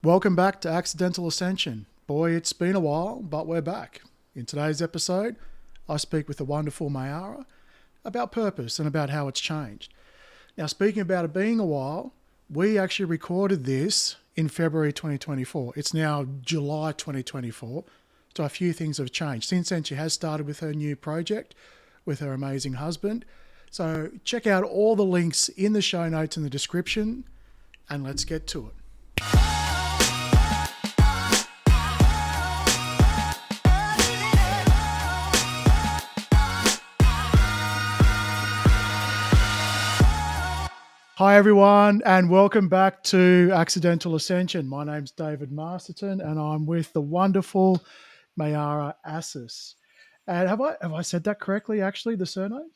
Welcome back to Accidental Ascension. Boy, it's been a while, but we're back. In today's episode, I speak with the wonderful Mayara about purpose and about how it's changed. Now, speaking about it being a while, we actually recorded this in February 2024. It's now July 2024, so a few things have changed. Since then, she has started with her new project with her amazing husband. So, check out all the links in the show notes in the description, and let's get to it. Hi, everyone, and welcome back to Accidental Ascension. My name's David Masterton, and I'm with the wonderful Mayara Assis. And have I said that correctly? Actually, the surname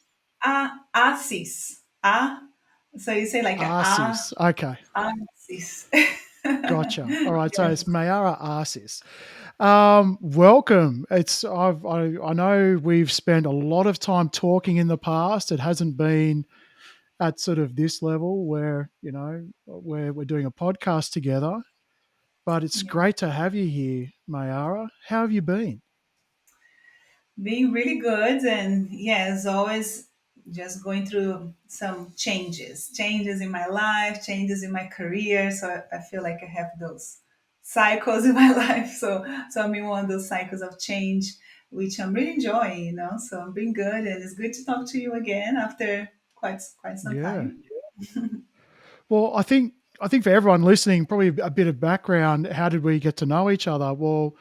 Assis. So you say like Assis. Okay, Assis. gotcha. All right, so it's Yes. Mayara Assis. Welcome. I know we've spent a lot of time talking in the past. It hasn't been at sort of this level where where we're doing a podcast together. But it's Yeah. great to have you here, Mayara. How have you been? Being really good, and yeah, as always, just going through some changes in my life, changes in my career. So I feel like I have those cycles in my life. So I'm in one of those cycles of change, which I'm really enjoying, So I'm being good, and it's good to talk to you again after quite some Yeah. time. Well, I think for everyone listening, probably a bit of background. How did we get to know each other? Well,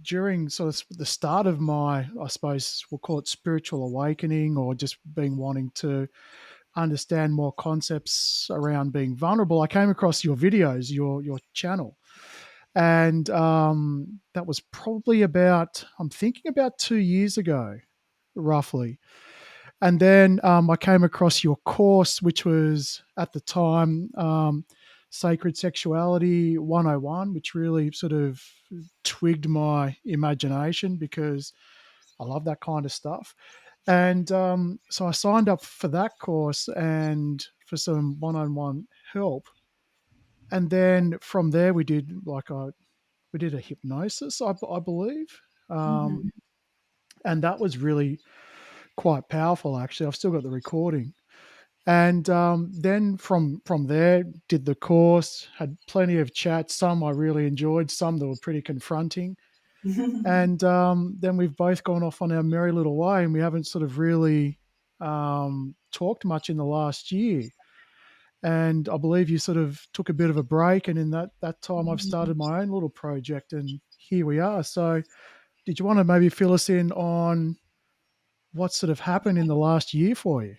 during sort of the start of my, I suppose we'll call it spiritual awakening, or just being wanting to understand more concepts around being vulnerable, I came across your videos, your channel, and that was probably about, I'm thinking about 2 years ago, roughly. And then I came across your course, which was at the time Sacred Sexuality 101, which really sort of twigged my imagination because I love that kind of stuff. And so I signed up for that course and for some one on one help. And then from there, we did a hypnosis, I believe. Um, Mhm. and that was really quite powerful, actually. I've still got the recording. And then from there, did the course, had plenty of chats. Some I really enjoyed, some that were pretty confronting. And then we've both gone off on our merry little way, and we haven't sort of really talked much in the last year. And I believe you sort of took a bit of a break, and in that time, I've started my own little project, and here we are. So, did you want to maybe fill us in on what sort of happened in the last year for you?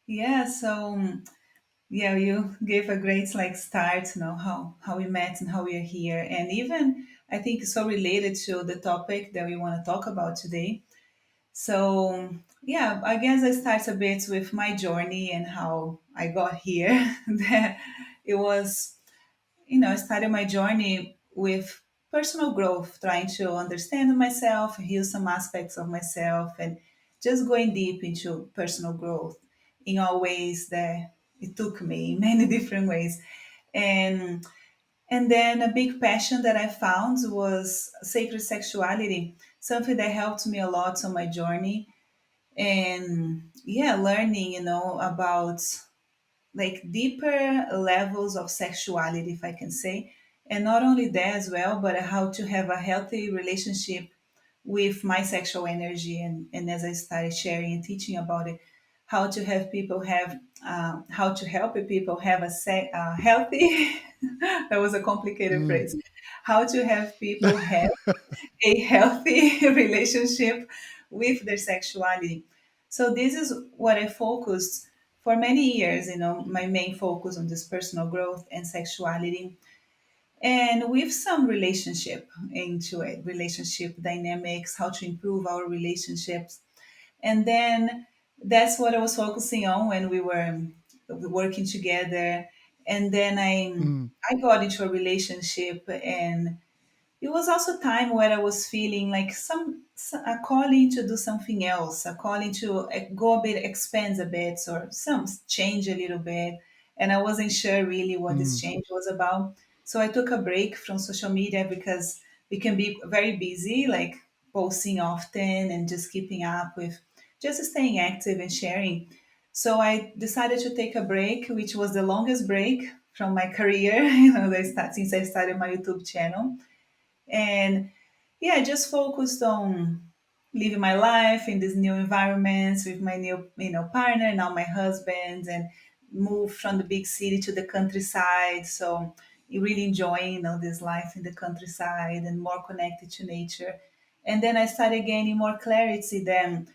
Yeah, yeah, you gave a great start, how we met and how we are here. And even I think it's so related to the topic that we want to talk about today. So yeah, I guess I start a bit with my journey and how I got here. That it was, I started my journey with personal growth, trying to understand myself, heal some aspects of myself, and just going deep into personal growth in all ways that it took me in many different ways. And and then a big passion that I found was sacred sexuality, something that helped me a lot on my journey. And yeah, learning, about deeper levels of sexuality, if I can say. And not only that as well, but how to have a healthy relationship with my sexual energy. And as I started sharing and teaching about it, how to help people have a healthy, that was a complicated Mm. phrase, how to have people have a healthy relationship with their sexuality. So this is what I focused for many years, my main focus on this personal growth and sexuality. And with some relationship into it, relationship dynamics, how to improve our relationships. And then that's what I was focusing on when we were working together. And then Mm. I got into a relationship, and it was also a time where I was feeling like a calling to do something else, a calling to go a bit, expand a bit, or some change a little bit. And I wasn't sure really what this Mm. change was about. So I took a break from social media because we can be very busy, like posting often and just keeping up with just staying active and sharing. So I decided to take a break, which was the longest break from my career, since I started my YouTube channel. And yeah, I just focused on living my life in these new environments with my new, partner, now my husband, and moved from the big city to the countryside. So really enjoying, this life in the countryside and more connected to nature. And then I started gaining more clarity. Then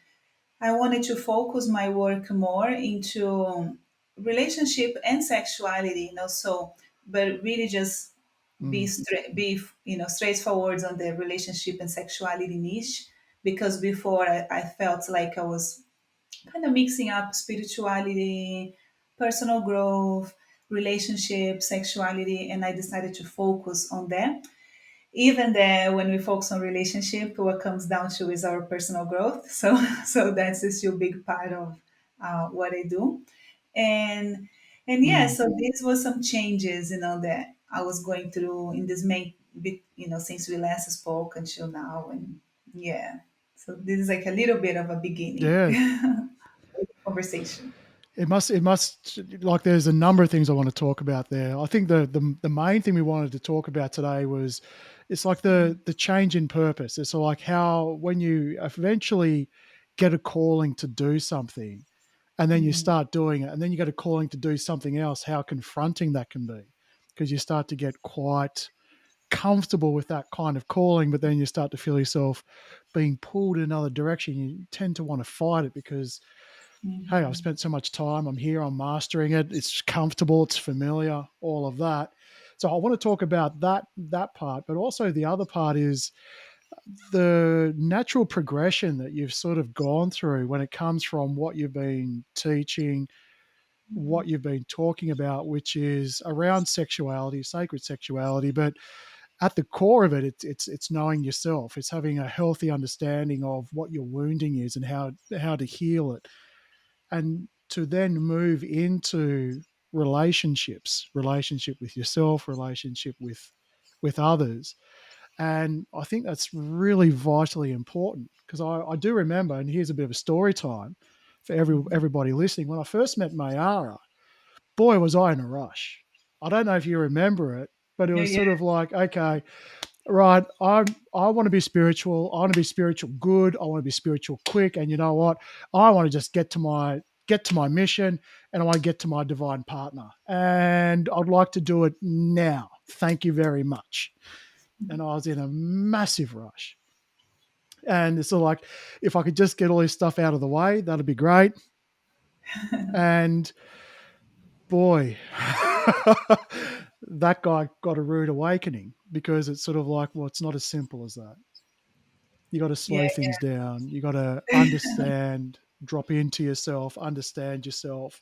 I wanted to focus my work more into relationship and sexuality, so but really just Mm. be straightforward on the relationship and sexuality niche, because before I felt like I was kind of mixing up spirituality, personal growth, relationship, sexuality, and I decided to focus on that. Even there, when we focus on relationship, what comes down to is our personal growth. So so that's still a big part of what I do. And yeah, Mm. so these were some changes, that I was going through in this since we last spoke until now. And yeah, so this is like a little bit of a beginning Yeah, conversation. it must like there's a number of things I want to talk about there. I think the main thing we wanted to talk about today was it's like the change in purpose. It's like how when you eventually get a calling to do something and then you Mm, start doing it and then you get a calling to do something else, how confronting that can be because you start to get quite comfortable with that kind of calling, but then you start to feel yourself being pulled in another direction. You tend to want to fight it because hey, I've mhm, spent so much time, I'm here, I'm mastering it, it's comfortable, it's familiar, all of that. So I want to talk about that part, but also the other part is the natural progression that you've sort of gone through when it comes from what you've been teaching, what you've been talking about, which is around sexuality, sacred sexuality, but at the core of it, it's knowing yourself. It's having a healthy understanding of what your wounding is and how to heal it and to then move into relationship with yourself, relationship with others. And I think that's really vitally important because I do remember, and here's a bit of a story time for mhm. everybody listening. When I first met Mayara, boy, was I in a rush. I don't know if you remember it, but it Yeah, was yeah. sort of like, okay, right, I want to be spiritual. I want to be spiritual good. I want to be spiritual quick. And you know what? I want to just get to my mission and I want to get to my divine partner. And I'd like to do it now. Thank you very much. And I was in a massive rush. And it's sort of like, if I could just get all this stuff out of the way, that'd be great. And boy, that guy got a rude awakening because it's sort of like, well, it's not as simple as that. You got to Yeah, slow things down. You got to understand, drop into yourself, understand yourself.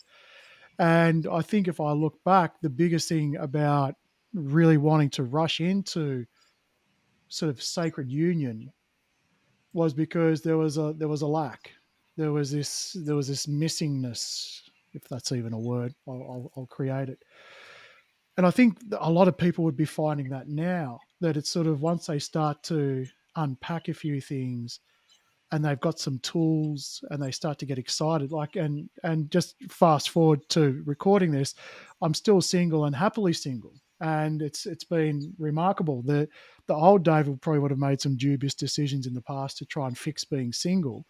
And I think if I look back, the biggest thing about really wanting to rush into sort of sacred union was because there was a lack. There was this missingness, if that's even a word. I'll create it. And I think a lot of people would be finding that now that it's sort of once they start to unpack a few things and they've got some tools and they start to get excited like and just fast forward to recording this, I'm still single and happily single, and it's been remarkable. The old David probably would have made some dubious decisions in the past to try and fix being single,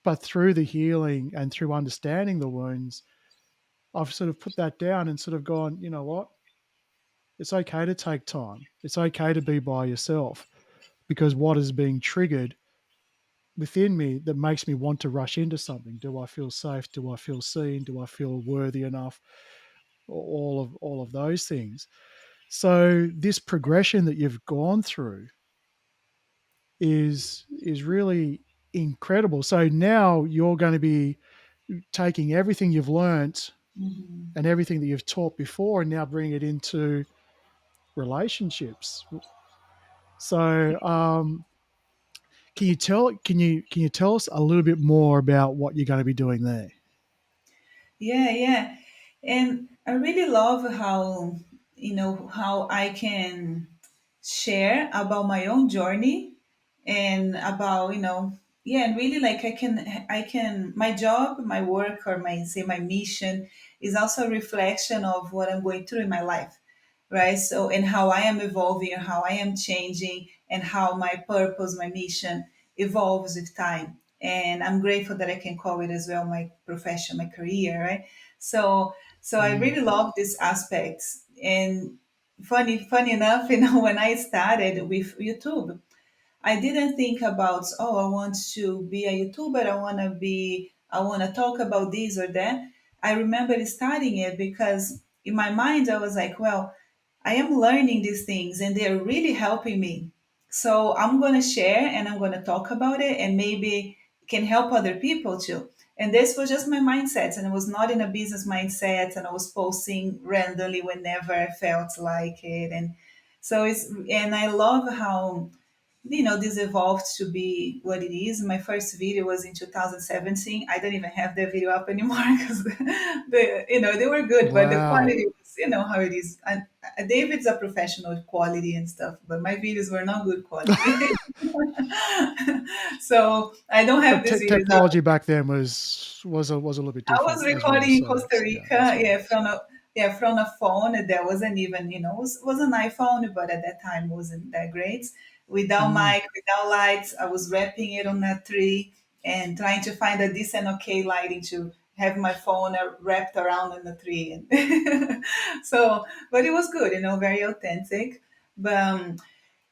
but through the healing and through understanding the wounds, I've sort of put that down and sort of gone, you know what, it's okay to take time, it's okay to be by yourself, because what is being triggered within me that makes me want to rush into something. Do I feel safe? Do I feel seen? Do I feel worthy enough? All of those things. So this progression that you've gone through is really incredible. So now you're going to be taking everything you've learnt mhm. and everything that you've taught before and now bring it into relationships. So can you tell us a little bit more about what you're going to be doing there? Yeah, yeah. And I really love how, how I can share about my own journey and about, yeah, and really like I can my job, my work, or my mission is also a reflection of what I'm going through in my life, right? So, and how I am evolving, or how I am changing, and how my purpose, my mission evolves with time. And I'm grateful that I can call it as well my profession, my career, right? So I Mm. really love these aspects. And funny enough, when I started with YouTube, I didn't think about, oh, I want to be a YouTuber. I want to talk about this or that. I remember starting it because in my mind, I was like, well, I am learning these things and they're really helping me. So I'm going to share and I'm going to talk about it, and maybe it can help other people too. And this was just my mindset, and I was not in a business mindset, and I was posting randomly whenever I felt like it. And I love how this evolved to be what it is. My first video was in 2017. I don't even have the video up anymore because they were good, but the Wow. quality was, how it is. And David's a professional with quality and stuff, but my videos were not good quality. So I don't have these videos up. Technology back then was a little bit I was different as well. recording in So Costa yeah, that's Rica, why. yeah, from a phone that wasn't even, was an iPhone, but at that time wasn't that great. Without Mm. mic, without lights, I was wrapping it on a tree and trying to find a decent, okay lighting to have my phone wrapped around in the tree. And so, but it was good, very authentic. But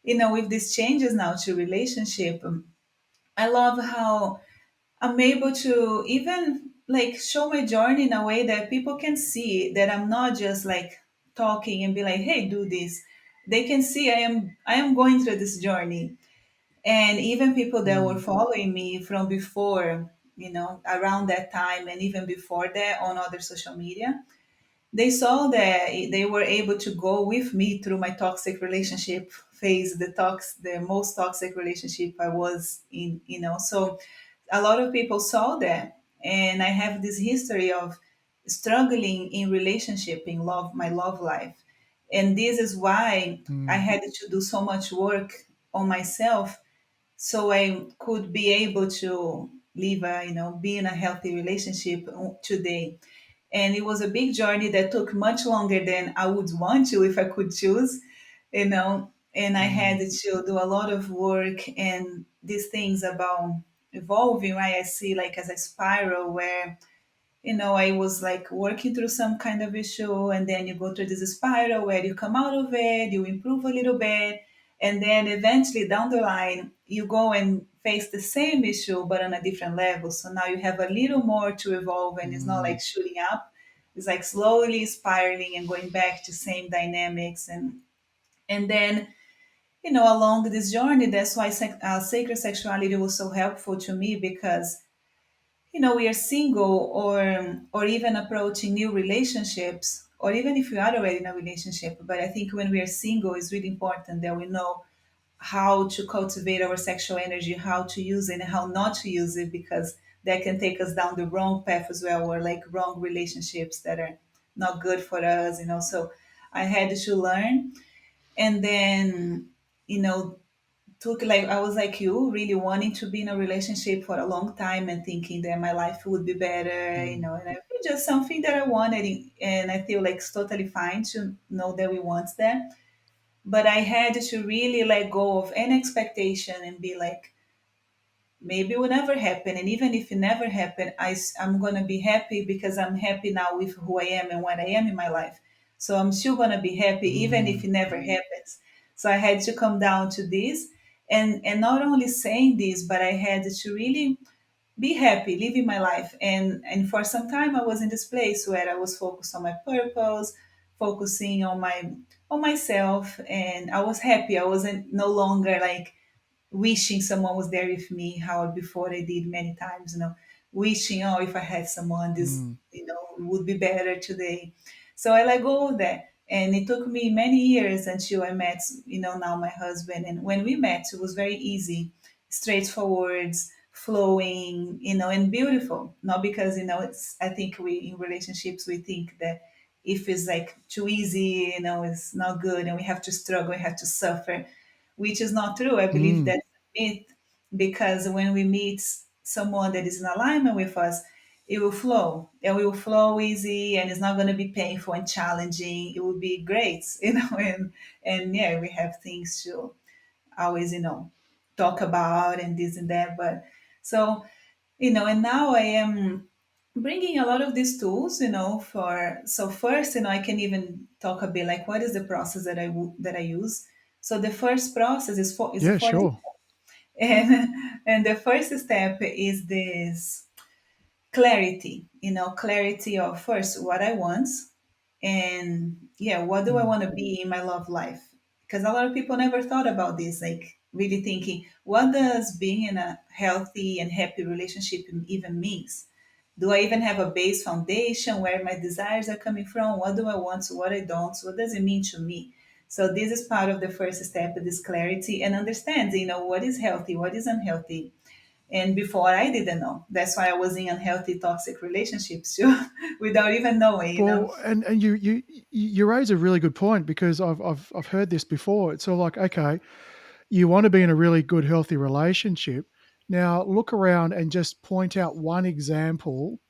with these changes now to relationship, I love how I'm able to even like show my journey in a way that people can see that I'm not just like talking and be like, "Hey, do this." They can see I am going through this journey. And even people that were Mm. following me from before, around that time and even before that on other social media, they saw that they were able to go with me through my toxic relationship phase, the most toxic relationship I was in, so a lot of people saw that. And I have this history of struggling in relationship, in love, my love life. And this is why I Mm. had to do so much work on myself, so I could be able to live be in a healthy relationship today. And it was a big journey that took much longer than I would want to if I could choose, and I had Mm. to do a lot of work and these things about evolving, right? I see like as a spiral where I was like working through some kind of issue, and then you go through this spiral where you come out of it, you improve a little bit, and then eventually down the line, you go and face the same issue but on a different level. So now you have a little more to evolve, and it's not like Mm. shooting up. It's like slowly spiraling and going back to same dynamics, and then along this journey, that's why sacred sexuality was so helpful to me, because we are single, or even approaching new relationships, or even if we are already in a relationship. But I think when we are single, it's really important that we know how to cultivate our sexual energy, how to use it and how not to use it, because that can take us down the wrong path as well, or like wrong relationships that are not good for us. So I had to learn. And then you know took, like, I was like you, really wanting to be in a relationship for a long time and thinking that my life would be better, Mm. and it was just something that I wanted, and I feel like it's totally fine to know that we want that. But I had to really let go of any expectation and be like, maybe it will never happen, and even if it never happened, I'm gonna be happy because I'm happy now with who I am and what I am in my life. So I'm still gonna be happy even if Mm. it never happens. So I had to come down to this, and not only saying this, but I had to really be happy living my life. And for some time I was in this place where I was focused on my purpose, focusing on myself, and I was happy. I wasn't no longer like wishing someone was there with me, how before I did many times, wishing, oh, if I had someone, this, Mm. would be better today. So I let go of that. And it took me many years until I met, now my husband. And when we met, it was very easy, straightforward, flowing, and beautiful. Not because, I think we in relationships, we think that if it's like too easy, it's not good and we have to struggle, we have to suffer, which is not true. I believe Mm. that's a myth, because when we meet someone that is in alignment with us, it will flow. It will flow easy, and it's not going to be painful and challenging. It will be great, and yeah, we have things to always, talk about and this and that. But so, and now I am bringing a lot of these tools, for, so first, I can even talk a bit like what is the process that I use. So the first process is a Yeah, 40, sure. and the first step is this clarity, clarity of first what I want, and yeah, what do I Mm. want to be in my love life? Because a lot of people never thought about this, like really thinking, what does being in a healthy and happy relationship even means? Do I even have a base foundation where my desires are coming from? What do I want? What I don't? What does it mean to me? So this is part of the first step, this clarity and understanding, what is healthy, what is unhealthy. And before I didn't know. That's why I was in unhealthy, toxic relationships too, without even knowing. Well, and you raise a really good point, because I've heard this before. It's sort of like, okay, you want to be in a really good, healthy relationship. Now look around and just point out one example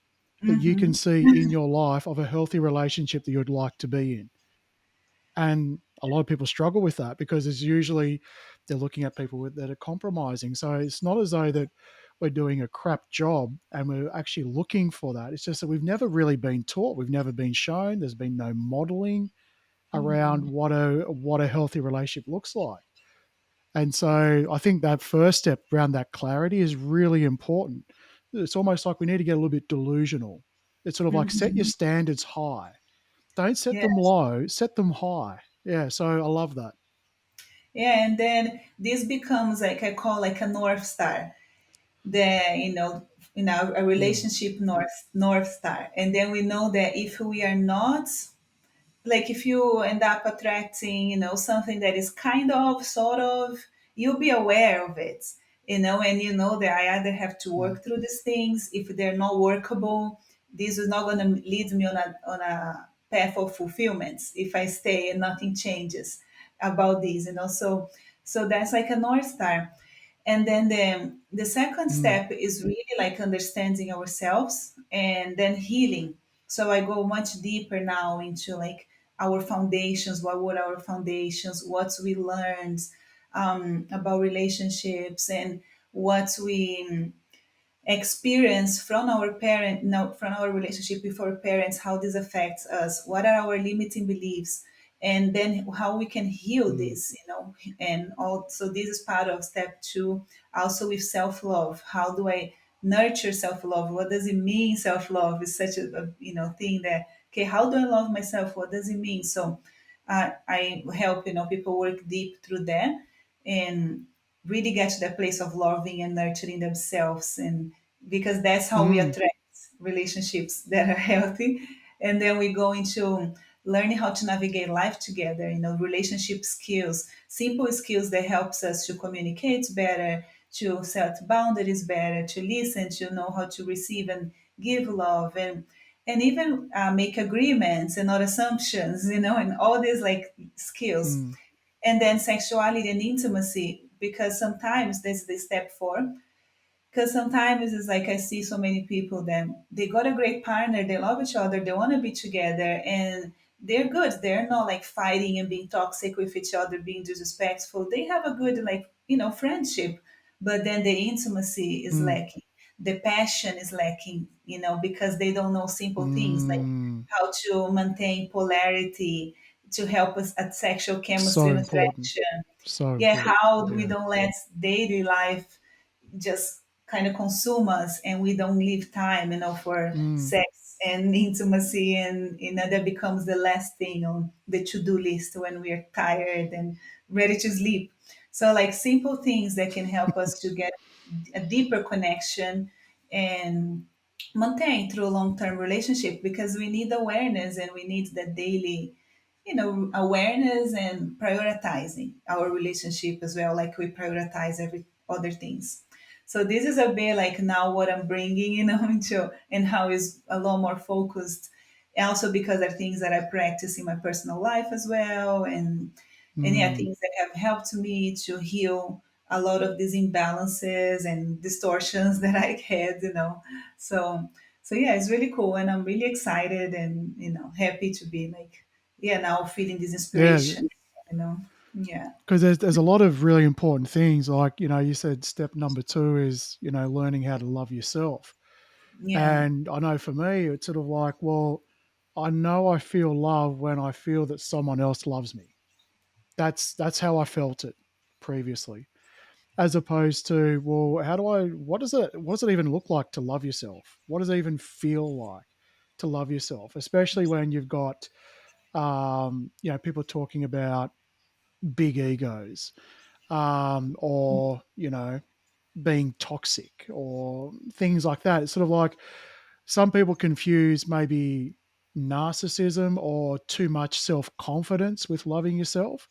that you can see in your life of a healthy relationship that you'd like to be in. And a lot of people struggle with that, because it's usually they're looking at people that are compromising. So it's not as though that we're doing a crap job and we're actually looking for that. It's just that we've never really been taught, we've never been shown. There's been no modeling around what a healthy relationship looks like. And so I think that first step around that clarity is really important. It's almost like we need to get a little bit delusional. It's sort of like, set your standards high. Don't set Yeah. them low, set them high. Yeah, so I love that. Yeah, and then this becomes like I call like a north star. In a Mm, relationship north star. And then we know that if we are not, like if you end up attracting something that is kind of sort of, you'll be aware of it, and you know that I either have to mm, work through these things. If they're not workable, this is not going to lead me on a path of fulfillment if I stay and nothing changes about this, so that's like a north star. And then the second mm, step is really like understanding ourselves and then healing. So I go much deeper now into like our foundations. What were our foundations? What we learned about relationships, and what we experience from our parent, no, from our relationship with our parents, how this affects us, what are our limiting beliefs, and then how we can heal mm, this, and also this is part of step two, also with self-love. How do I nurture self-love? What does it mean? Self-love is such a thing that, okay, how do I love myself? What does it mean? So I help people work deep through that, and really get to that place of loving and nurturing themselves, and because that's how we mm, attract relationships that are healthy. And then we go into learning how to navigate life together, relationship skills, simple skills that helps us to communicate better, to set boundaries better, to listen, to know how to receive and give love, and even make agreements and not assumptions, and all these like skills. mm, And then sexuality and intimacy, because sometimes there's the step four, because sometimes it's like I see so many people that they got a great partner, they love each other, they want to be together, and they're good. They're not like fighting and being toxic with each other, being disrespectful. They have a good like friendship, but then the intimacy is mm, lacking. The passion is lacking, because they don't know simple things like mm. how to maintain polarity, to help us at sexual chemistry So and important. attraction. So Yeah, important. how we Yeah. don't let daily life just kind of consume us, and we don't leave time for Mm, sex and intimacy, and that becomes the last thing on the to-do list when we're tired and ready to sleep. So like simple things that can help us to get a deeper connection and maintain through a long-term relationship, because we need awareness and we need the daily awareness and prioritizing our relationship as well, like we prioritize every other things. So this is a bit like now what I'm bringing into, and how is a lot more focused also because they're things that I practice in my personal life as well, and yeah, Mm. things that have helped me to heal a lot of these imbalances and distortions that I had, So, so yeah, it's really cool, and I'm really excited and happy to be like, yeah, now feeling this Yeah, inspiration, you know. Yeah, because there's a lot of really important things. Like, you said step number two is, learning how to love yourself. yeah, And I know for me, it's sort of like, well, I know I feel love when I feel that someone else loves me. That's how I felt it previously. As opposed to, well, what does it even look like to love yourself? What does it even feel like to love yourself? Especially when you've got people talking about big egos, or being toxic or things like that. It's sort of like some people confuse maybe narcissism or too much self-confidence with loving yourself,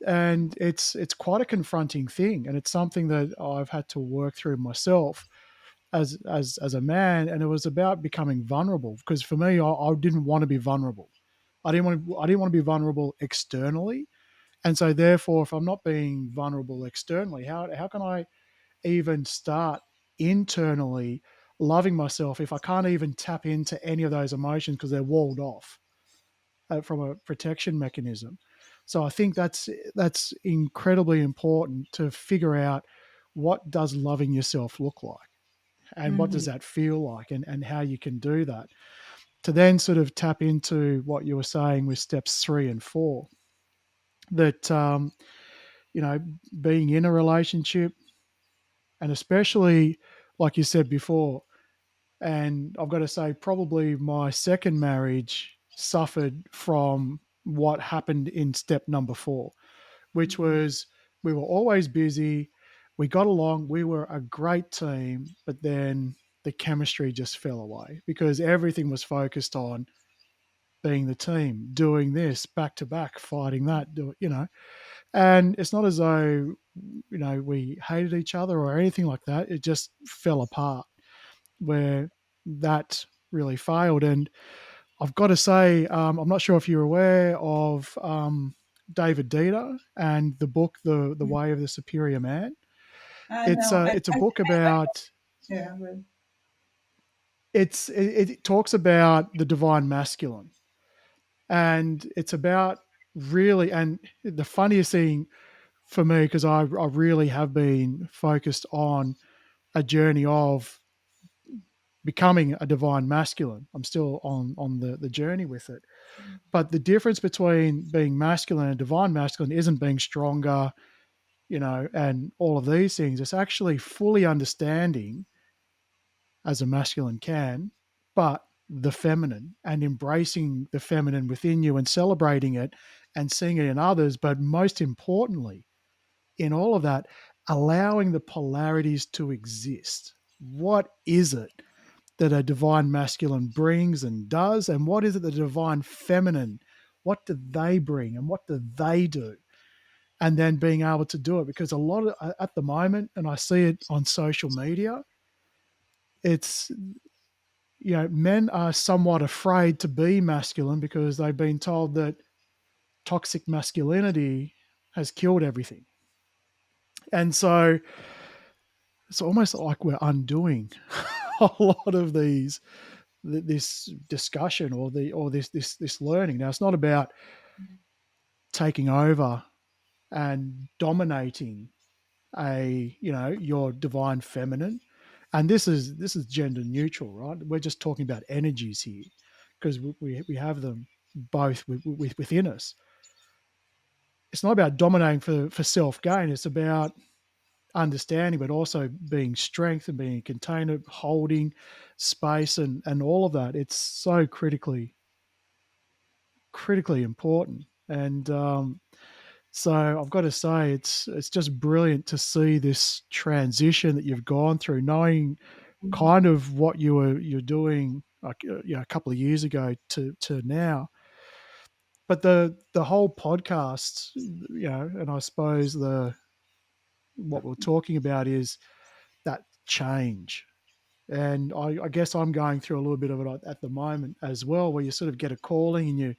and it's quite a confronting thing, and it's something that I've had to work through myself as a man. And it was about becoming vulnerable, because for me, I didn't want to be vulnerable. I didn't want to be vulnerable externally, and so therefore, if I'm not being vulnerable externally, how can I even start internally loving myself if I can't even tap into any of those emotions because they're walled off from a protection mechanism? So I think that's incredibly important to figure out, what does loving yourself look like, and what hmm does that feel like, and how you can do that, to then sort of tap into what you were saying with steps 3 and 4, that being in a relationship, and especially like you said before. And I've got to say, probably my second marriage suffered from what happened in step number 4, which was, we were always busy. We got along. We were a great team. But then the chemistry just fell away because everything was focused on being the team, doing this back to back, fighting that, And it's not as though, we hated each other or anything like that. It just fell apart where that really failed. And I've got to say, I'm not sure if you're aware of David Dieter and the book, the Way of the Superior Man. I It's know. a it's a book about Yeah, but it talks about the divine masculine, and it's about really, and the funniest thing for me, because I really have been focused on a journey of becoming a divine masculine. I'm still on the journey with it. But the difference between being masculine and divine masculine isn't being stronger, and all of these things. It's actually fully understanding, as a masculine can, but the feminine, and embracing the feminine within you and celebrating it and seeing it in others. But most importantly, in all of that, allowing the polarities to exist. What is it that a divine masculine brings and does, and what is it the divine feminine, what do they bring and what do they do? And then being able to do it, because a lot of, at the moment, and I see it on social media, it's, men are somewhat afraid to be masculine because they've been told that toxic masculinity has killed everything. And so it's almost like we're undoing a lot of this discussion, or this learning. Now, it's not about taking over and dominating your divine feminine. And this is gender neutral, right? We're just talking about energies here, because we have them both within us. It's not about dominating for self gain. It's about understanding, but also being strength and being a container, holding space, and all of that. It's so critically important. And so I've got to say, it's just brilliant to see this transition that you've gone through, knowing kind of what you're doing, like, a couple of years ago to now. But the whole podcast, and I suppose the what we're talking about is that change. And I guess I'm going through a little bit of it at the moment as well, where you sort of get a calling and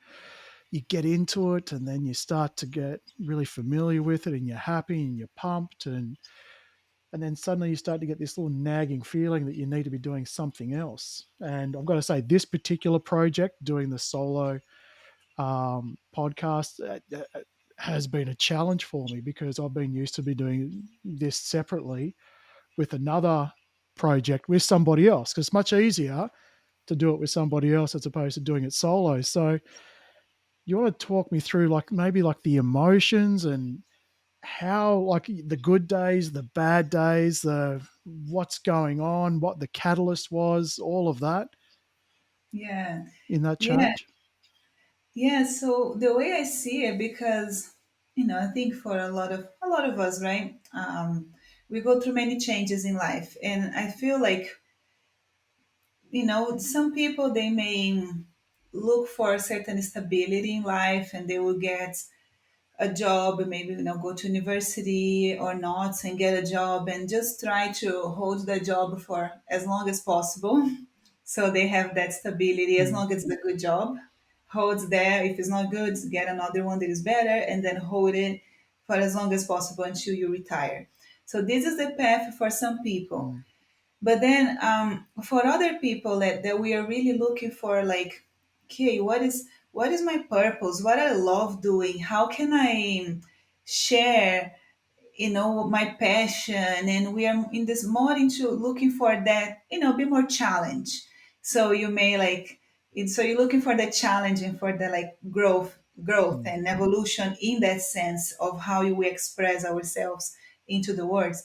you get into it, and then you start to get really familiar with it, and you're happy and you're pumped, and then suddenly you start to get this little nagging feeling that you need to be doing something else. And I've got to say, this particular project, doing the solo podcast, has been a challenge for me because I've been used to be doing this separately with another project with somebody else, because it's much easier to do it with somebody else as opposed to doing it solo. So you want to talk me through, like, maybe like the emotions and how, like, the good days, the bad days, the what's going on, what the catalyst was, all of that Yeah. in that Yeah. change. Yeah. So the way I see it, because I think for a lot of us, right? We go through many changes in life, and I feel like some people, they may look for a certain stability in life, and they will get a job, maybe go to university or not, and get a job and just try to hold the job for as long as possible. So they have that stability as Mm, long as it's a good job. Holds there. If it's not good, get another one that is better, and then hold it for as long as possible until you retire. So this is the path for some people. mm, But then for other people that we are really looking for, like, okay, what is my purpose? What I love doing? How can I share my passion? And we are in this more into looking for that, be more challenge. So you may like it, so you're looking for the challenge and for the like growth mm, and evolution in that sense of how we express ourselves into the world.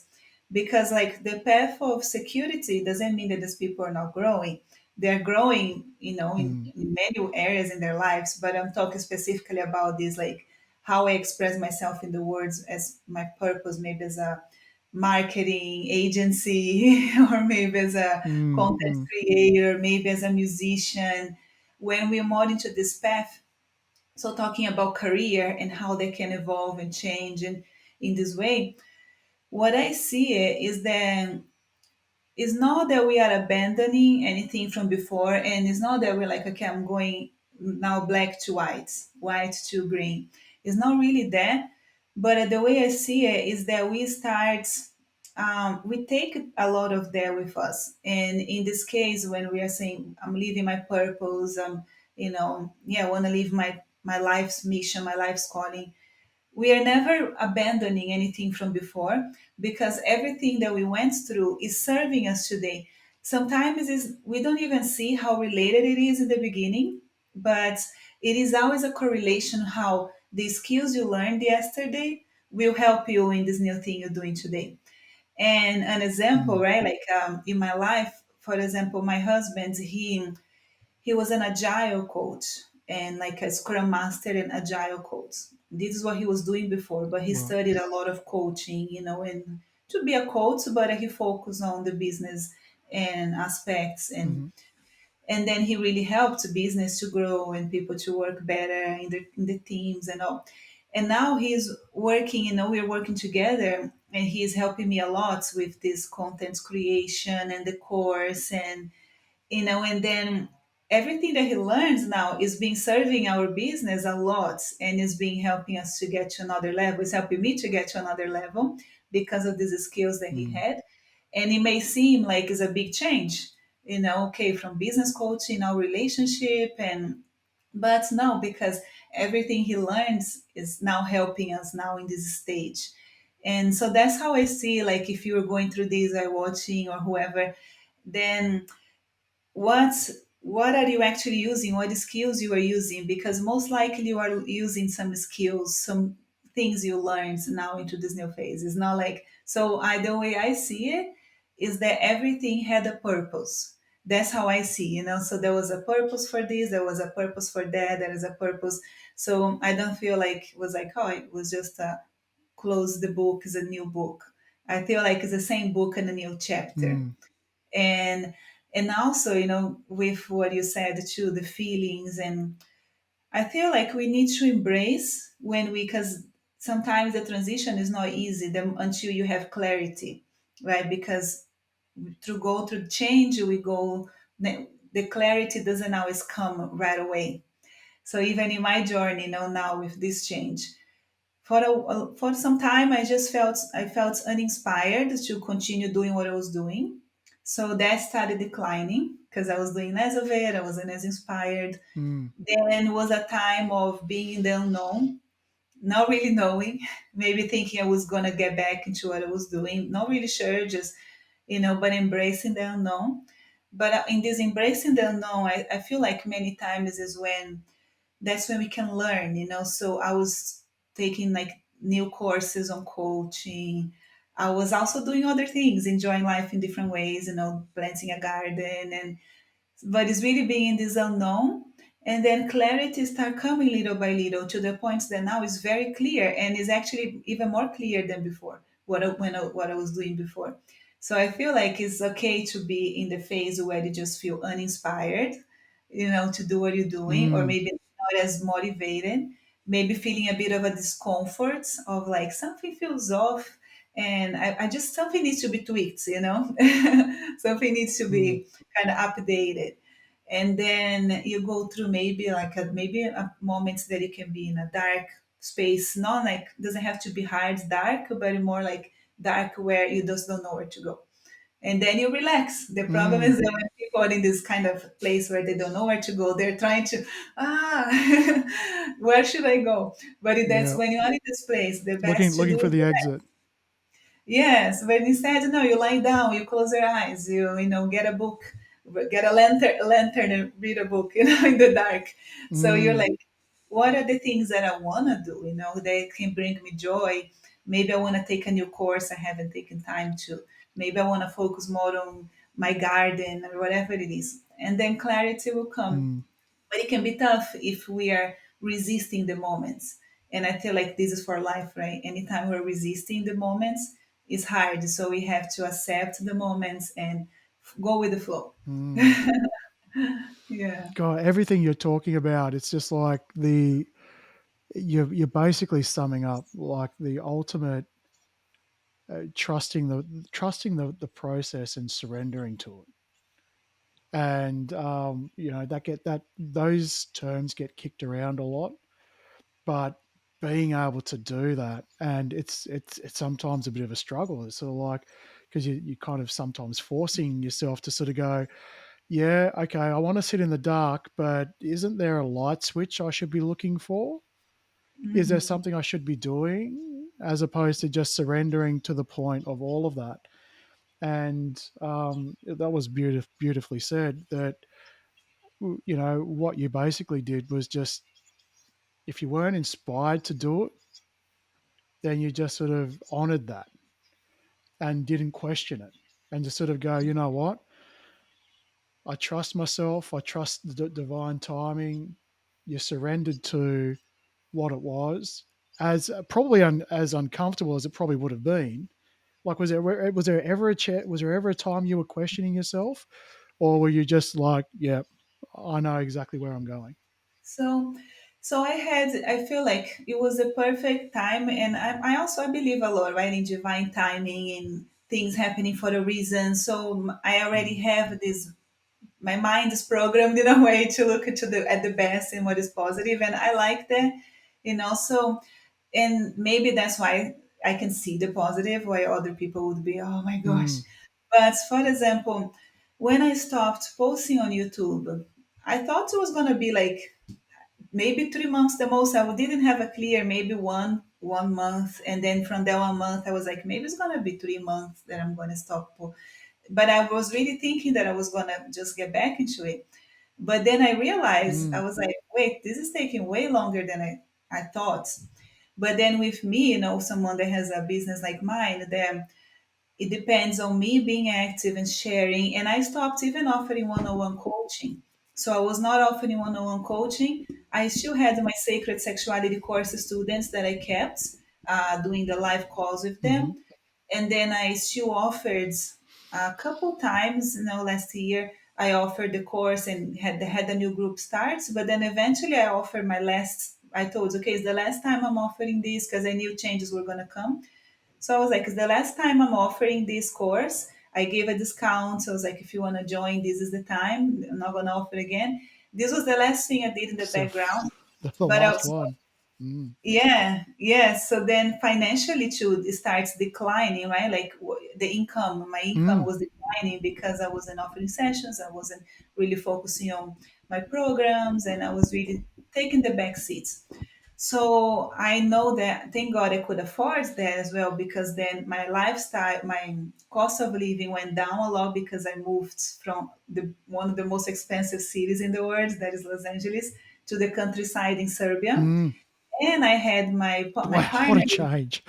Because like the path of security doesn't mean that these people are not growing. They're growing, mm, in many areas in their lives, but I'm talking specifically about this, like how I express myself in the words as my purpose, maybe as a marketing agency, or maybe as a mm, content mm, creator, maybe as a musician. When we're more into this path, so talking about career and how they can evolve and change, and in this way, what I see is that it's not that we are abandoning anything from before, and it's not that we're like, okay, I'm going now black to white, white to green. It's not really that, but the way I see it is that we start, we take a lot of that with us. And in this case, when we are saying, I'm living my purpose, I want to live my life's mission, my life's calling, we are never abandoning anything from before, because everything that we went through is serving us today. Sometimes we don't even see how related it is in the beginning, but it is always a correlation how the skills you learned yesterday will help you in this new thing you're doing today. And an example, mm. right? Like in my life, for example, my husband, he was an agile coach and like a scrum master and agile coach. This is what he was doing before, but he Right. studied a lot of coaching, and to be a coach, but he focused on the business and aspects, and Mm-hmm. and then he really helped business to grow and people to work better in the teams and all. And now he's working, we're working together, and he's helping me a lot with this content creation and the course, and then everything that he learns now is being serving our business a lot, and is being helping us to get to another level. It's helping me to get to another level because of these skills that he Mm, had. And it may seem like it's a big change, okay, from business coaching, our relationship, and but no, because everything he learns is now helping us now in this stage. And so that's how I see, like, if you were going through this, I watching or whoever, then what what are you actually using, what skills you are using, because most likely you are using some skills, some things you learned now into this new phase. It's not like, so the way I see it is that everything had a purpose. That's how I see, so there was a purpose for this, there was a purpose for that, there is a purpose. So I don't feel like it was like, oh, it was just a close the book, is a new book. I feel like it's the same book and a new chapter. mm, And also, with what you said too, the feelings, and I feel like we need to embrace when we, because sometimes the transition is not easy until you have clarity, right? Because through go through change, we go, the clarity doesn't always come right away. So even in my journey, now with this change, for some time, I felt uninspired to continue doing what I was doing. So that started declining because I was doing less of it. I wasn't as inspired. Mm. Then was a time of being in the unknown, not really knowing, maybe thinking I was gonna get back into what I was doing, not really sure, just but embracing the unknown. But in this embracing the unknown, I feel like many times is when that's when we can learn, So I was taking like new courses on coaching. I was also doing other things, enjoying life in different ways, planting a garden, but it's really being in this unknown, and then clarity start coming little by little to the point that now is very clear, and is actually even more clear than before, what I was doing before. So I feel like it's okay to be in the phase where you just feel uninspired, to do what you're doing, or Mm. maybe not as motivated, maybe feeling a bit of a discomfort of like something feels off, and I just, something needs to be tweaked, something needs to Mm. be kind of updated. And then you go through maybe like a moments that you can be in a dark space, not like, doesn't have to be hard dark, but more like dark where you just don't know where to go, and then you relax. The problem is Mm. that when people are in this kind of place where they don't know where to go, they're trying to, where should I go? But that's Yeah. when you are in this place, the Looking best to looking do for is the exit. yes, but instead, no, you lie down, you close your eyes, get a book, get a lantern and read a book, in the dark. So you're Mm. like, what are the things that I want to do, that can bring me joy? Maybe I want to take a new course I haven't taken time to. Maybe I want to focus more on my garden or whatever it is. And then clarity will come, Mm. but it can be tough if we are resisting the moments. And I feel like this is for life, right? Anytime we're resisting the moments, it's hard. So we have to accept the moments and go with the flow. Mm. Yeah. God, everything you're talking about, it's just like you're basically summing up like the ultimate trusting the process and surrendering to it. And that those terms get kicked around a lot, but being able to do that, and it's sometimes a bit of a struggle. It's sort of like because you kind of sometimes forcing yourself to sort of go, yeah, okay, I want to sit in the dark, but isn't there a light switch I should be looking for? Is there Hmm. something I should be doing, as opposed to just surrendering to the point of all of that? And that was beautifully said. That what you basically did was just, if you weren't inspired to do it, then you just sort of honored that and didn't question it, and just sort of go, you know what, I trust myself, I trust the divine timing. You surrendered to what it was, as probably as uncomfortable as it probably would have been. Like, was there ever a time you were questioning yourself, or were you just like, yeah, I know exactly where I'm going? So, I feel like it was the perfect time. And I believe a lot, right, in divine timing and things happening for a reason. So I already Mm. have this, my mind is programmed in a way to look at the best and what is positive, and I like that, so, and maybe that's why I can see the positive, why other people would be, oh my gosh. Mm. But for example, when I stopped posting on YouTube, I thought it was going to be like maybe 3 months the most. I didn't have a clear, maybe one month, and then from that 1 month I was like, maybe it's going to be 3 months that I'm going to stop. But I was really thinking that I was gonna just get back into it. But then I realized, I Mm. was like, wait, this is taking way longer than I thought. But then with me, someone that has a business like mine, then it depends on me being active and sharing. And I stopped even offering one-on-one coaching. So I was not offering one-on-one coaching. I still had my sacred sexuality course students that I kept doing the live calls with Mm-hmm. them, and then I still offered a couple times. Last year I offered the course and had a new group starts. But then eventually I offered my last. I told, okay, it's the last time I'm offering this because I knew changes were gonna come. So I was like, it's the last time I'm offering this course. I gave a discount. So I was like, if you want to join, this is the time. I'm not going to offer again. This was the last thing I did in the So background. the But I last was, one. Mm. yeah, yeah. So then financially too, it starts declining, right? Like the income, my income Mm. was declining because I wasn't offering sessions. I wasn't really focusing on my programs, and I was really taking the back seats. So I know that, thank God I could afford that as well, because then my lifestyle, my cost of living went down a lot because I moved from the one of the most expensive cities in the world, that is Los Angeles, to the countryside in Serbia. Mm. And I had my Wow, what partner, a change.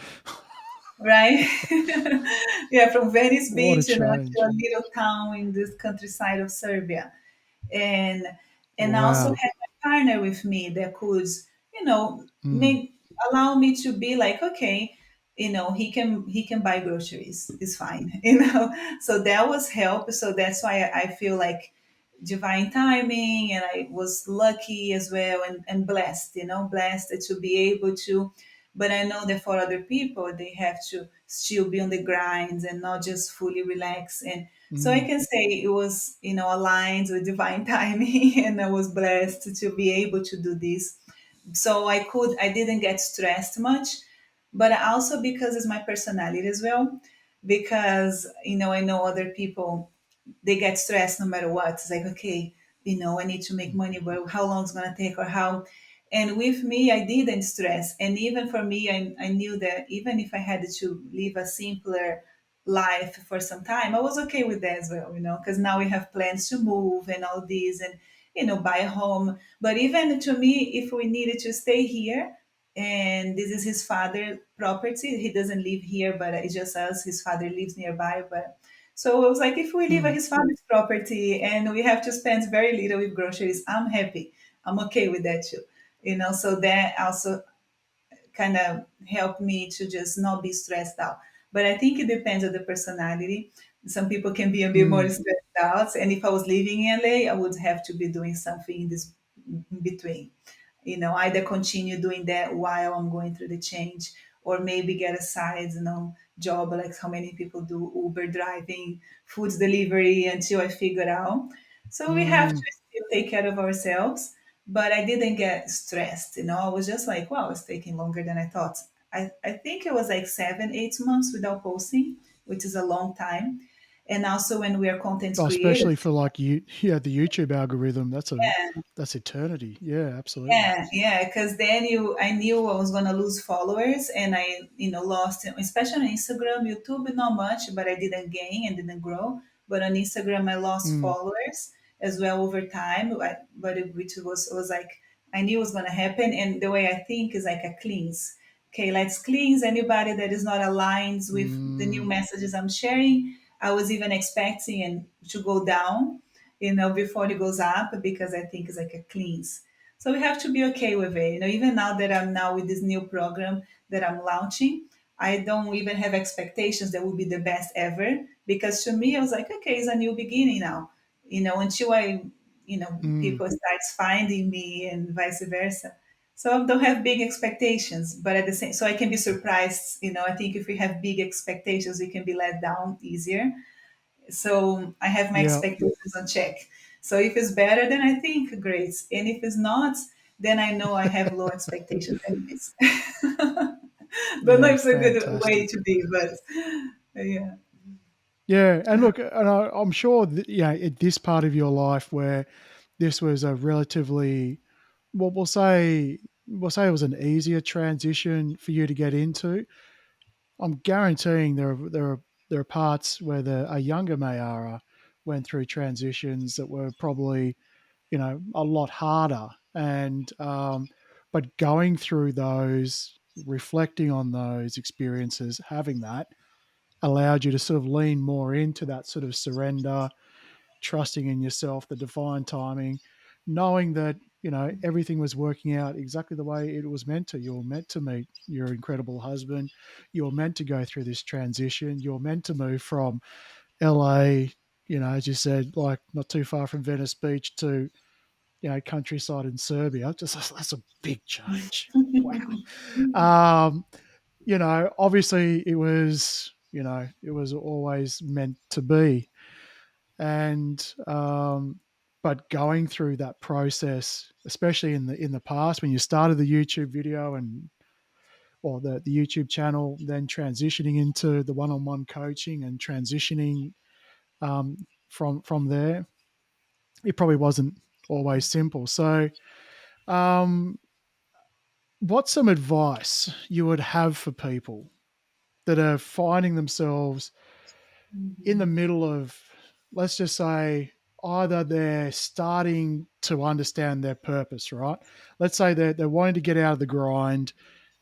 right? Yeah, from Venice What a Beach, to change. a little town in this countryside of Serbia. And I also Wow. had my partner with me that could, Mm. make allow me to be like, okay, he can buy groceries. It's fine, So that was help. So that's why I feel like divine timing, and I was lucky as well, and blessed, blessed to be able to. But I know that for other people, they have to still be on the grind and not just fully relax. And so I Mm. can say it was, aligned with divine timing, and I was blessed to be able to do this. So I didn't get stressed much, but also because it's my personality as well. Because, I know other people, they get stressed no matter what. It's like, okay, I need to make money, but how long it's gonna take, or how. And with me, I didn't stress. And even for me, I knew that even if I had to live a simpler life for some time, I was okay with that as well, because now we have plans to move and all these, and buy a home. But even to me, if we needed to stay here, and this is his father property, he doesn't live here, but it's just us. His father lives nearby, but so I was like, if we live at Mm. his father's property and we have to spend very little with groceries, I'm happy. I'm okay with that too. So that also kind of helped me to just not be stressed out. But I think it depends on the personality. Some people can be a bit more Mm. stressed out. And if I was living in LA, I would have to be doing something in this in between. Either continue doing that while I'm going through the change, or maybe get a side, job, like how many people do Uber driving, food delivery, until I figure out. So we have to Mm. still take care of ourselves. But I didn't get stressed. I was just like, wow, it's taking longer than I thought. I think it was like 7, 8 months without posting, which is a long time. And also when we are content Oh, especially creators, for like you, yeah, the YouTube algorithm. That's eternity. Yeah, absolutely. yeah, because then I knew I was gonna lose followers, and I, lost, especially on Instagram, YouTube, not much, but I didn't gain and didn't grow. But on Instagram, I lost Mm. followers as well over time. Which was like, I knew it was gonna happen, and the way I think is like a cleanse. Okay, let's cleanse anybody that is not aligned with the new Mm. messages I'm sharing. I was even expecting and to go down, before it goes up, because I think it's like a cleanse. So we have to be okay with it. Even now that I'm now with this new program that I'm launching, I don't even have expectations that will be the best ever, because to me, I was like, okay, it's a new beginning now. Until Mm. people starts finding me and vice versa. So I don't have big expectations, but at the same, so I can be surprised. I think if we have big expectations, we can be let down easier. So I have my Yeah. expectations on check. So if it's better, then I think great. And if it's not, then I know I have low expectations anyways. Don't know Yeah. if it's a good way Fantastic. to be, but yeah. Yeah, and look, and I'm sure that, at this part of your life where this was a relatively, well, we'll say it was an easier transition for you to get into. I'm guaranteeing there are parts where a younger Mayara went through transitions that were probably, a lot harder, and but going through those, reflecting on those experiences, having that allowed you to sort of lean more into that sort of surrender, trusting in yourself, the divine timing, knowing that, everything was working out exactly the way it was meant to. You were meant to meet your incredible husband. You were meant to go through this transition. You're meant to move from LA, as you said, like not too far from Venice Beach, to, countryside in Serbia. Just that's a big change. Wow. Obviously it was, it was always meant to be. And but going through that process, especially in the past when you started the YouTube video and or the YouTube channel, then transitioning into the one-on-one coaching and transitioning from there, it probably wasn't always simple. So, um, what's some advice you would have for people that are finding themselves in the middle of, let's just say, either they're starting to understand their purpose, right? Let's say they're wanting to get out of the grind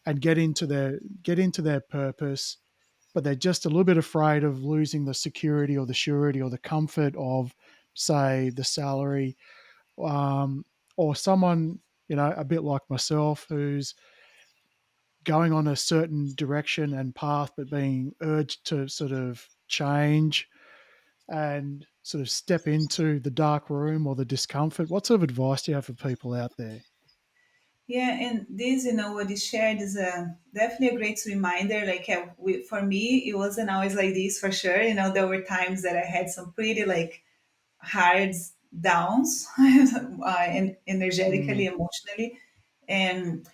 and get into their purpose, but they're just a little bit afraid of losing the security or the surety or the comfort of, say, the salary, um, or someone, a bit like myself, who's going on a certain direction and path, but being urged to sort of change and sort of step into the dark room or the discomfort. What sort of advice do you have for people out there? Yeah, and this, what you shared is definitely a great reminder. Like, for me, it wasn't always like this for sure. There were times that I had some pretty like hard downs, and energetically, Mm, emotionally, and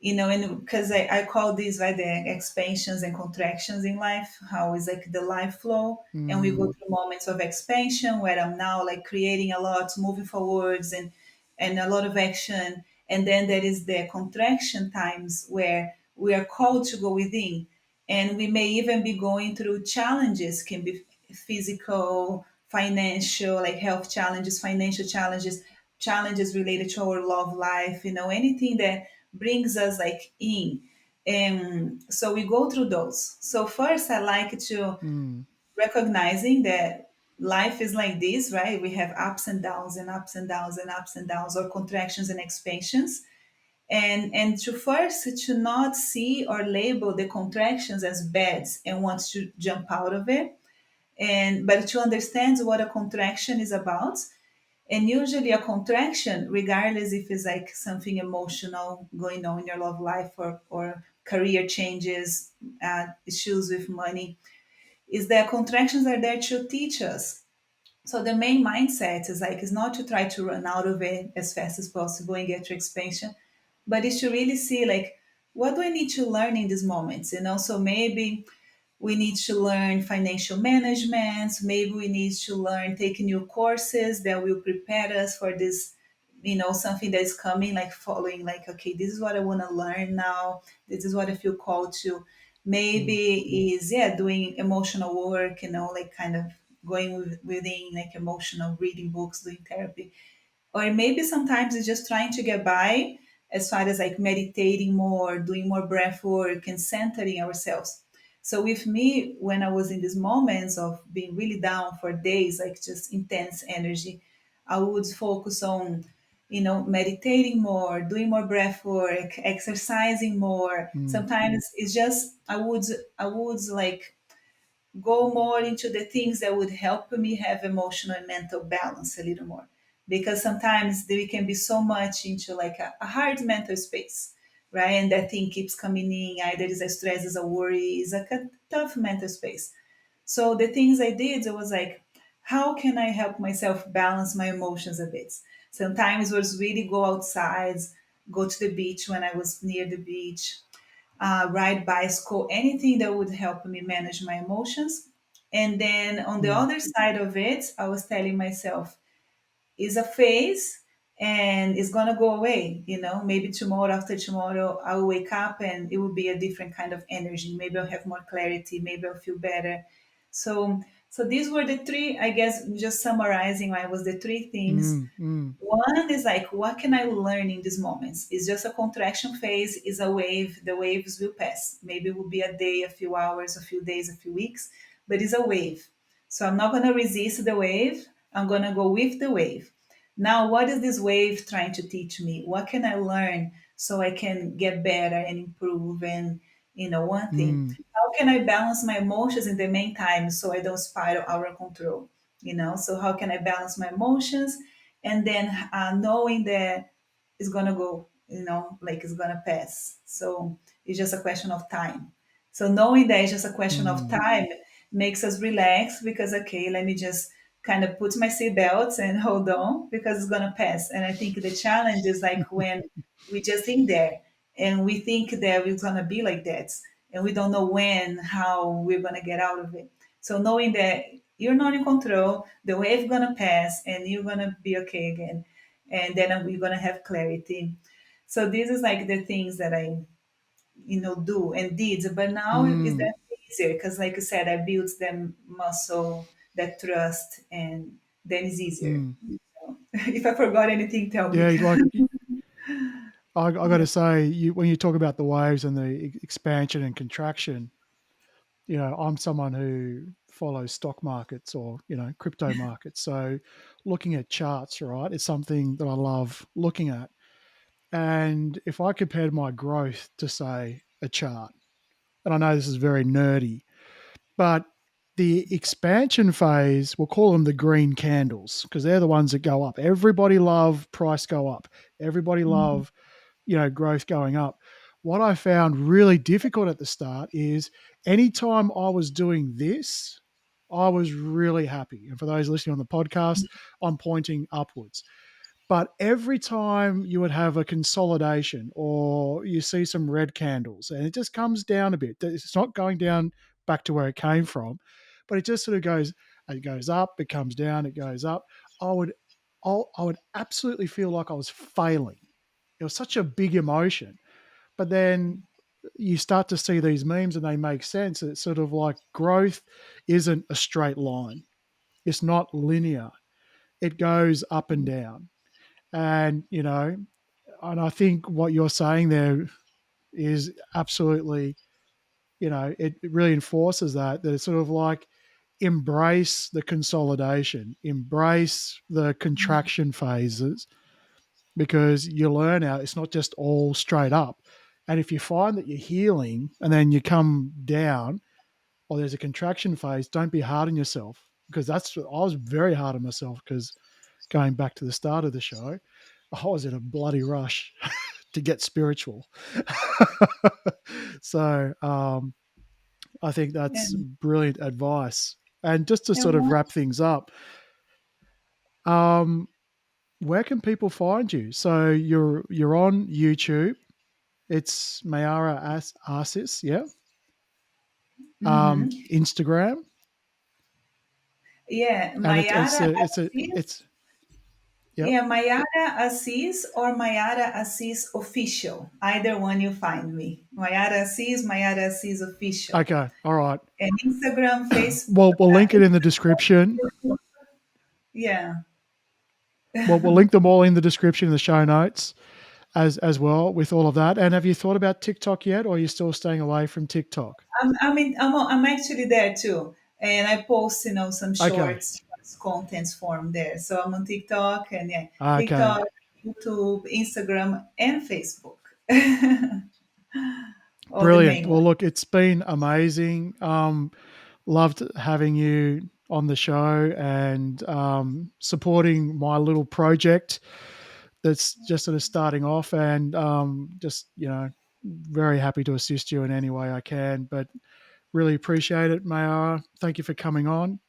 and because I call these like the expansions and contractions in life, how is like the life flow, and we go mm, through moments of expansion where I'm now like creating a lot, moving forwards, and a lot of action, and then there is the contraction times where we are called to go within, and we may even be going through challenges, can be physical, financial, like health challenges, financial challenges, challenges related to our love life, anything that brings us like in. And so we go through those. So first I like to mm, recognizing that life is like this, right? We have ups and downs and ups and downs and ups and downs, or contractions and expansions. And to first to not see or label the contractions as bad and want to jump out of it. And but to understand what a contraction is about, and usually a contraction, regardless if it's like something emotional going on in your love life, or career changes, issues with money, is that contractions are there to teach us. So the main mindset is not to try to run out of it as fast as possible and get to expansion, but is to really see like, what do I need to learn in these moments? So maybe we need to learn financial management. Maybe we need to learn take new courses that will prepare us for this, something that is coming, like following, like, okay, this is what I want to learn now. This is what I feel called to. mm, Maybe is, yeah, doing emotional work, like kind of going within like emotional, reading books, doing therapy. Or maybe sometimes it's just trying to get by, as far as like meditating more, doing more breath work, and centering ourselves. So with me, when I was in these moments of being really down for days, like just intense energy, I would focus on, meditating more, doing more breath work, exercising more. mm, Sometimes it's just I would like go more into the things that would help me have emotional and mental balance a little more, because sometimes we can be so much into like a hard mental space, right? And that thing keeps coming in, either is a stress, is a worry, is like a tough mental space. So the things I did, it was like, how can I help myself balance my emotions a bit? Sometimes it was really go outside, go to the beach when I was near the beach, ride bicycle, anything that would help me manage my emotions. And then on the mm, other side of it, I was telling myself, it's a phase and it's gonna go away. Maybe tomorrow, after tomorrow, I'll wake up and it will be a different kind of energy. Maybe I'll have more clarity. Maybe I'll feel better. So these were the three, I guess, just summarizing, I was the three things. mm, mm, One is like, what can I learn in these moments? It's just a contraction phase, is a wave. The waves will pass. Maybe it will be a day, a few hours, a few days, a few weeks, but it's a wave. So I'm not going to resist the wave. I'm going to go with the wave. Now, what is this wave trying to teach me? What can I learn so I can get better and improve? And, one thing, mm, how can I balance my emotions in the meantime so I don't spiral out of control? So how can I balance my emotions? And then knowing that it's gonna go, like it's gonna pass. So it's just a question of time. So knowing that it's just a question of Mm, time makes us relax because okay, let me just kind of put my seatbelts and hold on because it's gonna pass. And I think the challenge is like when we just in there and we think that it's gonna be like that and we don't know when, how we're gonna get out of it. So knowing that you're not in control, the wave gonna pass and you're gonna be okay again. And then we're gonna have clarity. So this is like the things that I do and did, but now is mm, that easier because like you said, I built them muscle, that trust, and then it's easier. mm. So, if I forgot anything, tell me. Yeah, I got Yeah. to say, when you talk about the waves and the expansion and contraction, I'm someone who follows stock markets or crypto markets. So, looking at charts, right, is something that I love looking at. And if I compared my growth to, say, a chart, and I know this is very nerdy, but the expansion phase, we'll call them the green candles because they're the ones that go up. Everybody love price go up. Everybody Mhm. love, growth going up. What I found really difficult at the start is anytime I was doing this, I was really happy. And for those listening on the podcast, I'm pointing upwards. But every time you would have a consolidation or you see some red candles and it just comes down a bit, it's not going down back to where it came from, but it just sort of goes, it goes up, it comes down, it goes up. I would, I would absolutely feel like I was failing. It was such a big emotion. But then you start to see these memes and they make sense. It's sort of like growth isn't a straight line. It's not linear. It goes up and down. And, and I think what you're saying there is absolutely, it really enforces that it's sort of like embrace the consolidation, embrace the contraction phases, because you learn out it's not just all straight up. And if you find that you're healing and then you come down or there's a contraction phase, don't be hard on yourself, because I was very hard on myself because going back to the start of the show, I was in a bloody rush to get spiritual. So I think that's And, brilliant advice. And just to and sort of what, wrap things up, um, where can people find you? So you're on YouTube. It's Mayara Assis, yeah. hmm Instagram, yeah, and Mayara Assis. it's yep. Yeah, Mayara Assis or Mayara Assis Official. Either one you find me. Mayara Assis Official. Okay, all right. And Instagram, Facebook. Well, we'll link it in the description. Yeah. Well, we'll link them all in the description in the show notes as well with all of that. And have you thought about TikTok yet, or are you still staying away from TikTok? I'm actually there too, and I post some Okay, shorts contents form there. So I'm on TikTok and yeah, okay, TikTok, YouTube, Instagram, and Facebook. All the brilliant. main Well, ones. look, it's been amazing. Loved having you on the show and supporting my little project that's just sort of starting off, and just very happy to assist you in any way I can. But really appreciate it, Mayara. Thank you for coming on,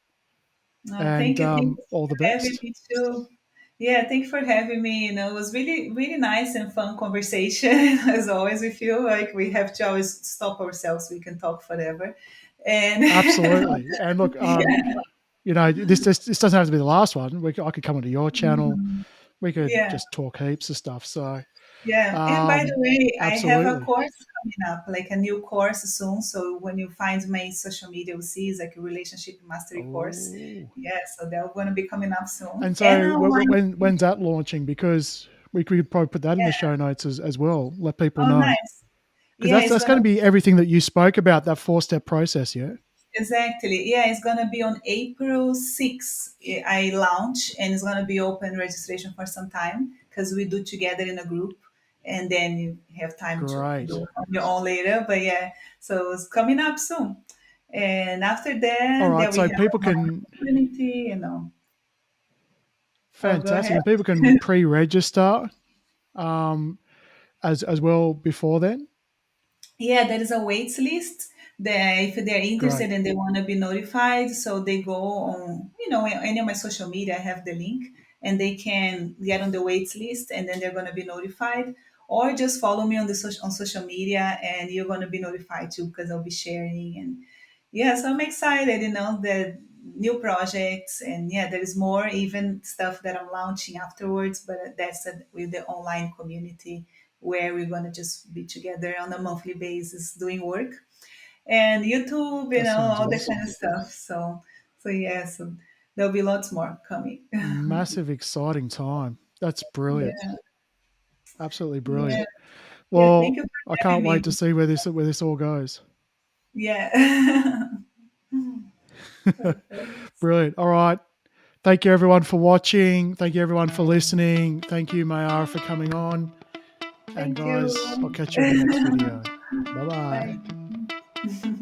and Thank you all the for having best. me too. Yeah, thank you for having me. It was really, really nice and fun conversation. As always, we feel like we have to always stop ourselves. We can talk forever. And Absolutely. And look, this doesn't have to be the last one. I could come onto your channel. We could yeah, just talk heaps of stuff. So, yeah. And by the way, I have a absolutely. course coming up, like a new course soon. So when you find my social media, you'll see it's like a relationship mastery course. Oh, Yeah, so they're going to be coming up soon. and And so when's that launching? Because we could probably put that in the yeah. show notes as well. Let people Oh, know, nice. because Yeah, it's that's going going to to be everything that you spoke about, that 4-step process. Yeah. Exactly. Yeah, it's gonna be on April 6th. I launch and it's gonna be open registration for some time because we do together in a group and then you have time to Great. do on your own later. But yeah, so it's coming up soon. And after All that, right. then we So have people our can community. Oh, go fantastic, ahead. and people can pre-register um, as well before then. Yeah, there is a wait list. If they're Great. interested and they want to be notified, so they go on, any of my social media, I have the link, and they can get on the waits list, and then they're going to be notified. Or just follow me on on social media, and you're going to be notified too, because I'll be sharing. And yeah, so I'm excited, the new projects, and yeah, there is more even stuff that I'm launching afterwards, but that's with the online community, where we're going to just be together on a monthly basis doing work, and YouTube, That sounds all that kind awesome. of stuff. So yeah, so there'll be lots more coming. Massive, exciting time. That's brilliant. Yeah, Absolutely yeah, brilliant. yeah. Thank Well, you I for can't having wait me. to see where this all goes. Yeah. Perfect. Brilliant. All right. Thank you everyone for watching. Thank you everyone for listening. Thank you, Mayara, for coming on. And Thank guys, I'll you. catch you in the next video. Bye bye. Bye.